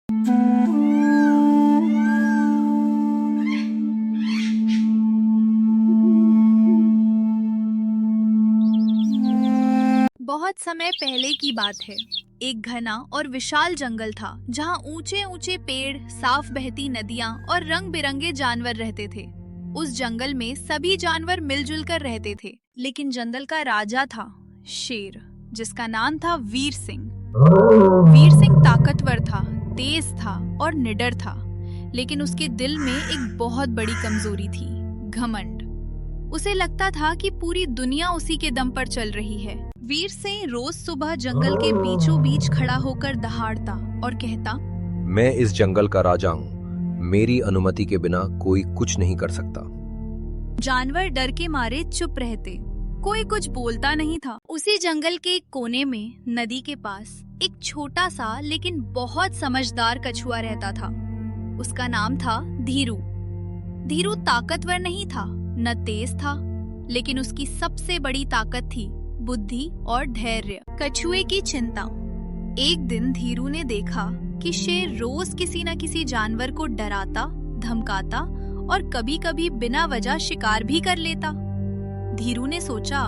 बहुत समय पहले की बात है। एक घना और विशाल जंगल था जहाँ ऊंचे ऊंचे पेड़, साफ बहती नदियाँ और रंग बिरंगे जानवर रहते थे। उस जंगल में सभी जानवर मिलजुल कर रहते थे, लेकिन जंगल का राजा था शेर, जिसका नाम था वीर सिंह। वीर सिंह ताकतवर था, तेज था और निडर था, लेकिन उसके दिल में एक बहुत बड़ी कमजोरी थी, घमंड। उसे लगता था कि पूरी दुनिया उसी के दम पर चल रही है। वीर सिंह रोज सुबह जंगल के बीचों बीच खड़ा होकर दहाड़ता और कहता, मैं इस जंगल का राजा हूँ, मेरी अनुमति के बिना कोई कुछ नहीं कर सकता। जानवर डर के मारे चुप रहते, कोई कुछ बोलता नहीं था। उसी जंगल के एक कोने में नदी के पास एक छोटा सा लेकिन बहुत समझदार कछुआ रहता था। उसका नाम था धीरू। धीरू ताकतवर नहीं था, न तेज था, लेकिन उसकी सबसे बड़ी ताकत थी बुद्धि और धैर्य। कछुए की चिंता। एक दिन धीरू ने देखा कि शेर रोज किसी न किसी जानवर को डराता, धमकाता और कभी-कभी बिना वजह शिकार भी कर लेता। धीरू ने सोचा,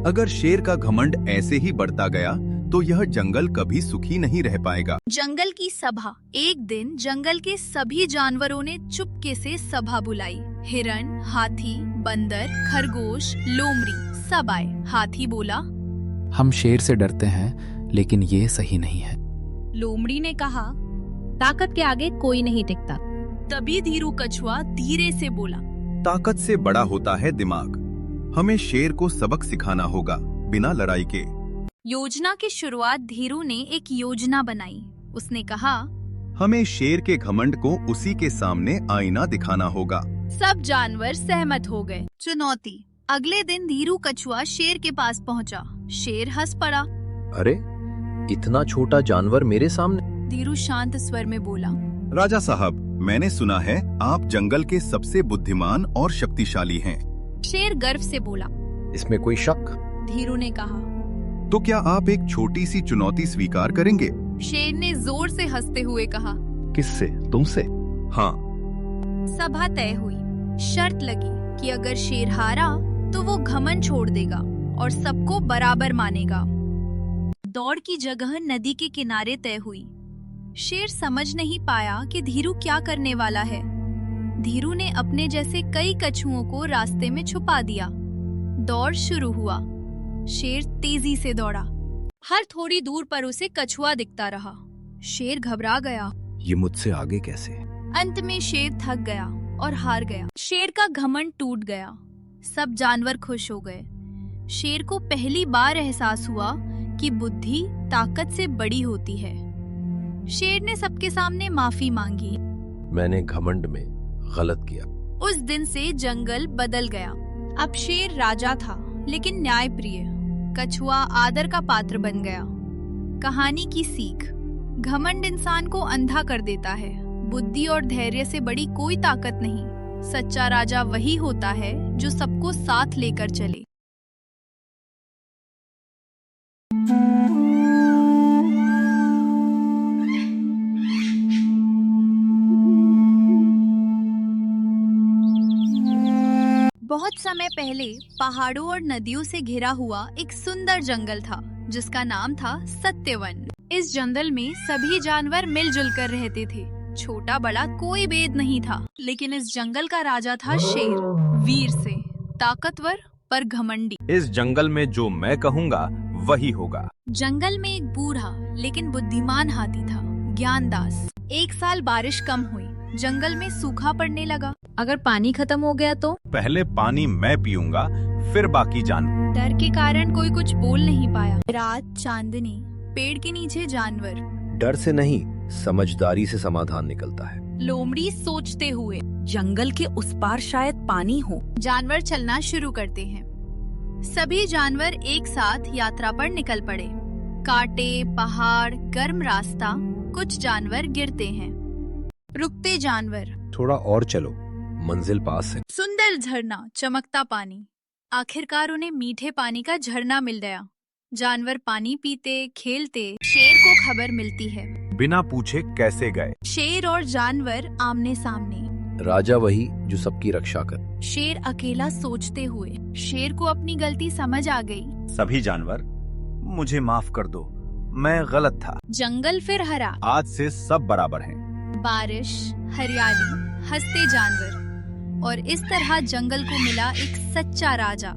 अगर शेर का घमंड ऐसे ही बढ़ता गया तो यह जंगल कभी सुखी नहीं रह पाएगा। जंगल की सभा। एक दिन जंगल के सभी जानवरों ने चुपके से सभा बुलाई। हिरण, हाथी, बंदर, खरगोश, लोमड़ी सब आए। हाथी बोला, हम शेर से डरते हैं, लेकिन ये सही नहीं है। लोमड़ी ने कहा, ताकत के आगे कोई नहीं टिकता। तभी धीरू कछुआ धीरे से बोला, ताकत से बड़ा होता है दिमाग। हमें शेर को सबक सिखाना होगा, बिना लड़ाई के। योजना की शुरुआत धीरू ने एक योजना बनाई। उसने कहा, हमें शेर के घमंड को उसी के सामने आईना दिखाना होगा। सब जानवर सहमत हो गए। चुनौती। अगले दिन धीरू कछुआ शेर के पास पहुंचा। शेर हंस पड़ा। अरे, इतना छोटा जानवर मेरे सामने? धीरू शांत स्वर में बोला, राजा साहब, मैंने सुना है आप जंगल के सबसे बुद्धिमान और शक्तिशाली हैं। शेर गर्व से बोला। इसमें कोई शक? धीरू ने कहा। तो क्या आप एक छोटी सी चुनौती स्वीकार करेंगे? शेर ने जोर से हंसते हुए कहा, किससे? तुमसे? हाँ। सभा तय हुई। शर्त लगी कि अगर शेर हारा तो वो घमंड छोड़ देगा और सबको बराबर मानेगा। दौड़ की जगह नदी के किनारे तय हुई। शेर समझ नहीं पाया कि धीरू क्या करने वाला है। धीरू ने अपने जैसे कई कछुओं को रास्ते में छुपा दिया। दौड़ शुरू हुआ। शेर तेजी से दौड़ा। हर थोड़ी दूर पर उसे कछुआ दिखता रहा। शेर घबरा गया। ये मुझसे आगे कैसे? अंत में शेर थक गया और हार गया। शेर का घमंड टूट गया। सब जानवर खुश हो गए। शेर को पहली बार एहसास हुआ कि बुद्धि ताकत से बड़ी होती है। शेर ने सबके सामने माफी मांगी। मैंने घमंड में गलत किया। उस दिन से जंगल बदल गया। अब शेर राजा था, लेकिन न्यायप्रिय। कछुआ आदर का पात्र बन गया। कहानी की सीख। घमंड इंसान को अंधा कर देता है। बुद्धि और धैर्य से बड़ी कोई ताकत नहीं। सच्चा राजा वही होता है जो सबको साथ लेकर चले। बहुत समय पहले पहाड़ों और नदियों से घिरा हुआ एक सुंदर जंगल था, जिसका नाम था सत्यवन। इस जंगल में सभी जानवर मिलजुल कर रहते थे। छोटा बड़ा कोई भेद नहीं था, लेकिन इस जंगल का राजा था शेर, वीर से, ताकतवर पर घमंडी। इस जंगल में जो मैं कहूँगा वही होगा। जंगल में एक बूढ़ा लेकिन बुद्धिमान हाथी था, ज्ञानदास। एक साल बारिश कम हुई, जंगल में सूखा पड़ने लगा। अगर पानी खत्म हो गया तो? पहले पानी मैं पीऊंगा, फिर बाकी जानवर। डर के कारण कोई कुछ बोल नहीं पाया। रात, चांदनी, पेड़ के नीचे जानवर। डर से नहीं, समझदारी से समाधान निकलता है। लोमड़ी सोचते हुए, जंगल के उस पार शायद पानी हो। जानवर चलना शुरू करते हैं। सभी जानवर एक साथ यात्रा पर निकल पड़े। कांटे, पहाड़, गर्म रास्ता। कुछ जानवर गिरते हैं। रुकते जानवर। थोड़ा और चलो, मंजिल पास है। सुंदर झरना, चमकता पानी। आखिरकार उन्हें मीठे पानी का झरना मिल गया। जानवर पानी पीते, खेलते। शेर को खबर मिलती है, बिना पूछे कैसे गए? शेर और जानवर आमने सामने। राजा वही जो सबकी रक्षा कर। शेर अकेला सोचते हुए। शेर को अपनी गलती समझ आ गई। सभी जानवर मुझे माफ कर दो, मैं गलत था। जंगल फिर हरा। आज से सब बराबर हैं। बारिश, हरियाली, हंसते जानवर, और इस तरह जंगल को मिला एक सच्चा राजा।